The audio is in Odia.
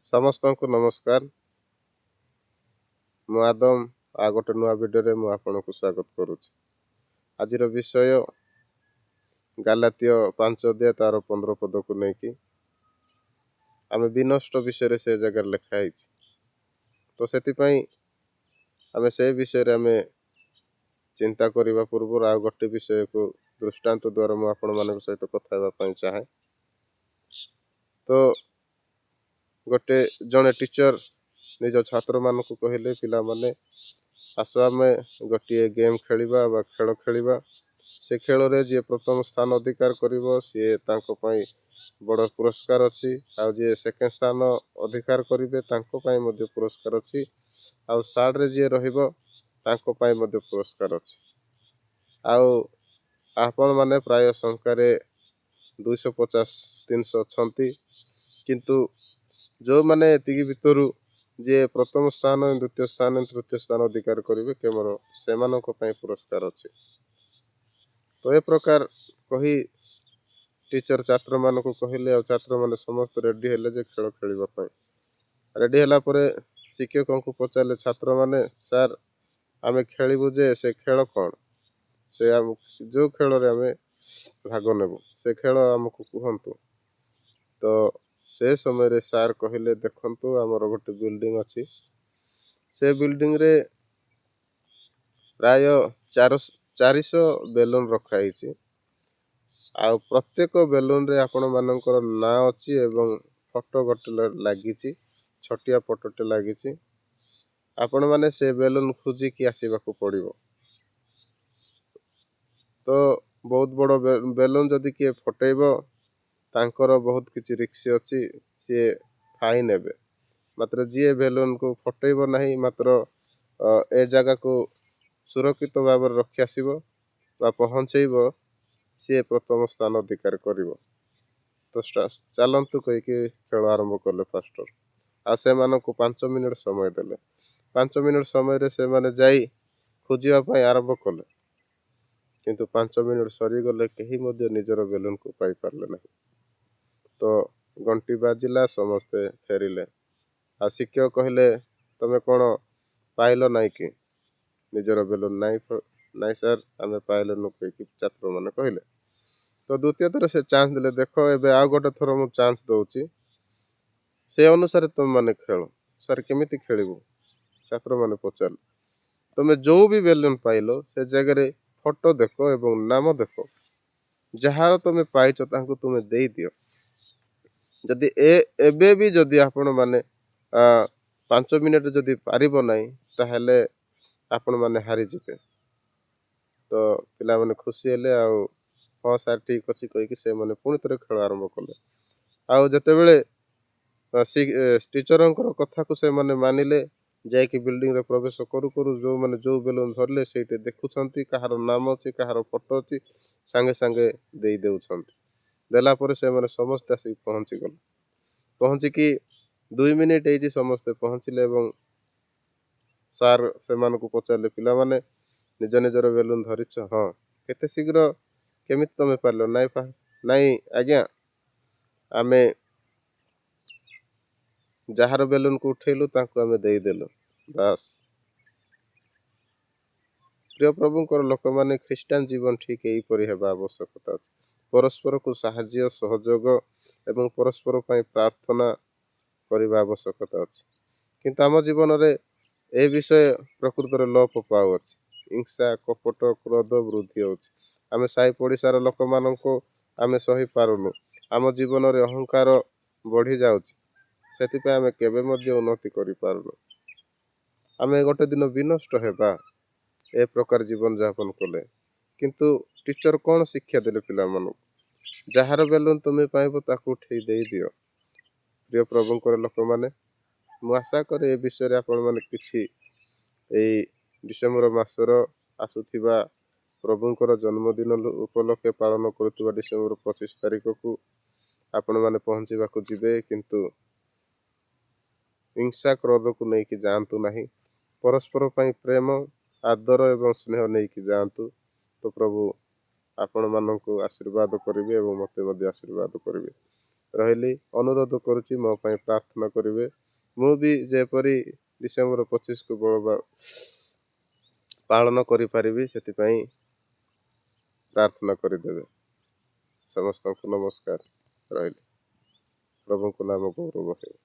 ସମସ୍ତଙ୍କୁ ନମସ୍କାର। ମୁଁ ଆଦମ ଆଉ ଗୋଟେ ନୂଆ ଭିଡ଼ିଓରେ ମୁଁ ଆପଣଙ୍କୁ ସ୍ୱାଗତ କରୁଛି। ଆଜିର ବିଷୟ ଗାଲାତୀୟ 5 ଅଧ୍ୟାୟ ତାର 15 ପଦକୁ ନେଇକି ଆମେ ବିନଷ୍ଟ ବିଷୟରେ ସେ ଜାଗାରେ ଲେଖା ହେଇଛି। ତ ସେଥିପାଇଁ ଆମେ ସେ ବିଷୟରେ ଆମେ ଚିନ୍ତା କରିବା ପୂର୍ବରୁ ଆଉ ଗୋଟେ ବିଷୟକୁ ଦୃଷ୍ଟାନ୍ତ ଦ୍ୱାରା ମୁଁ ଆପଣମାନଙ୍କ ସହିତ କଥା ହେବା ପାଇଁ ଚାହେଁ। ତ ଗୋଟେ ଜଣେ ଟିଚର ନିଜ ଛାତ୍ରମାନଙ୍କୁ କହିଲେ, ପିଲାମାନେ ଆସ ଆମେ ଗୋଟିଏ ଗେମ୍ ଖେଳିବା ବା ଖେଳ ଖେଳିବା। ସେ ଖେଳରେ ଯିଏ ପ୍ରଥମ ସ୍ଥାନ ଅଧିକାର କରିବ ସିଏ ତାଙ୍କ ପାଇଁ ବଡ଼ ପୁରସ୍କାର ଅଛି, ଆଉ ଯିଏ ସେକେଣ୍ଡ ସ୍ଥାନ ଅଧିକାର କରିବେ ତାଙ୍କ ପାଇଁ ମଧ୍ୟ ପୁରସ୍କାର ଅଛି, ଆଉ ଥାର୍ଡ଼ରେ ଯିଏ ରହିବ ତାଙ୍କ ପାଇଁ ମଧ୍ୟ ପୁରସ୍କାର ଅଛି। ଆଉ ଆପଣମାନେ ପ୍ରାୟ ସଂଖ୍ୟାରେ 250-300 ଅଛନ୍ତି, କିନ୍ତୁ ଯେଉଁମାନେ ଏତିକି ଭିତରୁ ଯିଏ ପ୍ରଥମ ସ୍ଥାନ, ଦ୍ୱିତୀୟ ସ୍ଥାନ, ତୃତୀୟ ସ୍ଥାନ ଅଧିକାର କରିବେ କେବଳ ସେମାନଙ୍କ ପାଇଁ ପୁରସ୍କାର ଅଛି। ତ ଏ ପ୍ରକାର କହି ଟିଚର ଛାତ୍ରମାନଙ୍କୁ କହିଲେ, ଆଉ ଛାତ୍ରମାନେ ସମସ୍ତେ ରେଡ଼ି ହେଲେ ଯେ ଖେଳ ଖେଳିବା ପାଇଁ। ରେଡ଼ି ହେଲା ପରେ ଶିକ୍ଷକଙ୍କୁ ପଚାରିଲେ ଛାତ୍ରମାନେ, ସାର୍ ଆମେ ଖେଳିବୁ ଯେ ସେ ଖେଳ କ'ଣ? ସେ ଯେଉଁ ଖେଳରେ ଆମେ ଭାଗ ନେବୁ ସେ ଖେଳ ଆମକୁ କୁହନ୍ତୁ। ତ ସେ ସମୟରେ ସାର୍ କହିଲେ, ଦେଖନ୍ତୁ ଆମର ଗୋଟେ ବିଲ୍ଡିଂ ଅଛି, ସେ ବିଲ୍ଡିଂରେ ପ୍ରାୟ 400 ବେଲୁନ୍ ରଖା ହେଇଛି, ଆଉ ପ୍ରତ୍ୟେକ ବେଲୁନ୍ରେ ଆପଣମାନଙ୍କର ନାଁ ଅଛି ଏବଂ ଫଟୋ ଗୋଟେ ଲାଗିଛି, ଛୋଟିଆ ଫଟୋଟେ ଲାଗିଛି। ଆପଣମାନେ ସେ ବେଲୁନ୍ ଖୋଜିକି ଆସିବାକୁ ପଡ଼ିବ। ତ ବହୁତ ବଡ଼ ବେଲୁନ୍ ଯଦି କିଏ ଫଟେଇବ ତାଙ୍କର ବହୁତ କିଛି ରିକ୍ସ ଅଛି, ସିଏ ଫାଇନ୍ ନେବେ। ମାତ୍ର ଯିଏ ବେଲୁନ୍କୁ ଫଟେଇବ ନାହିଁ, ମାତ୍ର ଏ ଜାଗାକୁ ସୁରକ୍ଷିତ ଭାବରେ ରଖି ଆସିବ ବା ପହଞ୍ଚେଇବ, ସିଏ ପ୍ରଥମ ସ୍ଥାନ ଅଧିକାର କରିବ। ତ ଚାଲନ୍ତୁ କହିକି ଖେଳ ଆରମ୍ଭ କଲେ ଫାଷ୍ଟର। ଆଉ ସେମାନଙ୍କୁ 5 ମିନିଟ୍ ସମୟ ଦେଲେ। 5 ମିନିଟ୍ ସମୟରେ ସେମାନେ ଯାଇ ଖୋଜିବା ପାଇଁ ଆରମ୍ଭ କଲେ, କିନ୍ତୁ 5 ମିନିଟ୍ ସରିଗଲେ କେହି ମଧ୍ୟ ନିଜର ବେଲୁନ୍କୁ ପାଇପାରିଲେ ନାହିଁ। ତ ଘଣ୍ଟି ବାଜିଲା, ସମସ୍ତେ ଫେରିଲେ। ଆଉ ଶିକ୍ଷକ କହିଲେ, ତମେ କ'ଣ ପାଇଲ ନାହିଁ କି ନିଜର ବେଲୁନ୍? ନାଇଁ ସାର୍, ଆମେ ପାଇଲୁନୁ କହିକି ଛାତ୍ରମାନେ କହିଲେ। ତ ଦ୍ୱିତୀୟ ଥର ସେ ଚାନ୍ସ ଦେଲେ, ଦେଖ ଏବେ ଆଉ ଗୋଟେ ଥର ମୁଁ ଚାନ୍ସ ଦେଉଛି, ସେ ଅନୁସାରେ ତୁମେମାନେ ଖେଳ। ସାର୍ କେମିତି ଖେଳିବୁ? ଛାତ୍ରମାନେ ପଚାରିଲେ। ତୁମେ ଯେଉଁ ବି ବେଲୁନ୍ ପାଇଲ ସେ ଜାଗାରେ ଫଟୋ ଦେଖ ଏବଂ ନାମ ଦେଖ, ଯାହାର ତୁମେ ପାଇଛ ତାଙ୍କୁ ତୁମେ ଦେଇଦିଅ। ଯଦି ଏବେ ବି ଯଦି ଆପଣମାନେ 5 ମିନିଟ୍ ଯଦି ପାରିବ ନାହିଁ, ତାହେଲେ ଆପଣମାନେ ହାରିଯିବେ। ତ ପିଲାମାନେ ଖୁସି ହେଲେ, ଆଉ ହଁ ସାର୍ ଠିକ୍ ଅଛି କହିକି ସେମାନେ ପୁଣି ଥରେ ଖେଳ ଆରମ୍ଭ କଲେ। ଆଉ ଯେତେବେଳେ ଟିଚରଙ୍କର କଥାକୁ ସେମାନେ ମାନିଲେ, ଯାଇକି ବିଲ୍ଡିଂରେ ପ୍ରବେଶ କରୁ କରୁ ଯେଉଁମାନେ ଯେଉଁ ବେଲୁନ୍ ଧରିଲେ ସେଇଠି ଦେଖୁଛନ୍ତି, କାହାର ନାମ ଅଛି, କାହାର ଫଟୋ ଅଛି, ସାଙ୍ଗେ ସାଙ୍ଗେ ଦେଇ ଦେଉଛନ୍ତି। ଦେଲା ପରେ ସେମାନେ ସମସ୍ତେ ଆସିକି ପହଞ୍ଚିଗଲେ। ପହଞ୍ଚିକି 2 ମିନିଟ୍ ହେଇଛି, ସମସ୍ତେ ପହଞ୍ଚିଲେ ଏବଂ ସାର୍ ସେମାନଙ୍କୁ ପଚାରିଲେ, ପିଲାମାନେ ନିଜ ନିଜର ବେଲୁନ୍ ଧରିଛ? ହଁ। କେତେ ଶୀଘ୍ର କେମିତି ତୁମେ ପାରିଲ? ନାଇଁ ଆଜ୍ଞା, ଆମେ ଯାହାର ବେଲୁନ୍କୁ ଉଠେଇଲୁ ତାଙ୍କୁ ଆମେ ଦେଇଦେଲୁ, ବାସ୍। ପ୍ରିୟ ପ୍ରଭୁଙ୍କର ଲୋକମାନେ, ଖ୍ରୀଷ୍ଟିଆନ ଜୀବନ ଠିକ୍ ଏହିପରି ହେବା ଆବଶ୍ୟକତା ଅଛି। ପରସ୍ପରକୁ ସାହାଯ୍ୟ, ସହଯୋଗ ଏବଂ ପରସ୍ପର ପାଇଁ ପ୍ରାର୍ଥନା କରିବା ଆବଶ୍ୟକତା ଅଛି। କିନ୍ତୁ ଆମ ଜୀବନରେ ଏ ବିଷୟ ପ୍ରକୃତରେ ଲୋପ ପାଉଅଛି। ହିଂସା, କପଟ, କ୍ରୋଧ ବୃଦ୍ଧି ହେଉଛି। ଆମେ ସାହି ପଡ଼ିଶାର ଲୋକମାନଙ୍କୁ ଆମେ ସହିପାରୁନୁ। ଆମ ଜୀବନରେ ଅହଙ୍କାର ବଢ଼ିଯାଉଛି। ସେଥିପାଇଁ ଆମେ କେବେ ମଧ୍ୟ ଉନ୍ନତି କରିପାରୁନୁ। ଆମେ ଗୋଟେ ଦିନ ବିନଷ୍ଟ ହେବା ଏ ପ୍ରକାର ଜୀବନଯାପନ କଲେ। କିନ୍ତୁ ଟିଚର କ'ଣ ଶିକ୍ଷା ଦେଲେ ପିଲାମାନଙ୍କୁ? ଯାହାର ବେଲୁନ୍ ତୁମେ ପାଇବ ତାକୁ ଉଠେଇ ଦେଇଦିଅ। ପ୍ରିୟ ପ୍ରଭୁଙ୍କର ଲୋକମାନେ, ମୁଁ ଆଶା କରେ ଏ ବିଷୟରେ ଆପଣମାନେ କିଛି ଏଇ ଡିସେମ୍ବର ମାସର ଆସୁଥିବା ପ୍ରଭୁଙ୍କର ଜନ୍ମଦିନ ଉପଲକ୍ଷେ ପାଳନ କରୁଥିବା ଡିସେମ୍ବର 25 ତାରିଖକୁ ଆପଣମାନେ ପହଞ୍ଚିବାକୁ ଯିବେ, କିନ୍ତୁ ହିଂସା କ୍ରୋଧକୁ ନେଇକି ଯାଆନ୍ତୁ ନାହିଁ। ପରସ୍ପର ପାଇଁ ପ୍ରେମ, ଆଦର ଏବଂ ସ୍ନେହ ନେଇକି ଯାଆନ୍ତୁ। ତ ପ୍ରଭୁ ଆପଣମାନଙ୍କୁ ଆଶୀର୍ବାଦ କରିବେ ଏବଂ ମୋତେ ମଧ୍ୟ ଆଶୀର୍ବାଦ କରିବେ। ରହିଲି। ଅନୁରୋଧ କରୁଛି ମୋ ପାଇଁ ପ୍ରାର୍ଥନା କରିବେ। ମୁଁ ବି ଯେପରି ଡିସେମ୍ବର 25କୁ ପାଳନ କରିପାରିବି ସେଥିପାଇଁ ପ୍ରାର୍ଥନା କରିଦେବେ। ସମସ୍ତଙ୍କୁ ନମସ୍କାର, ରହିଲି। ପ୍ରଭୁଙ୍କ ନାମ ଗୌରବ ହେଉ।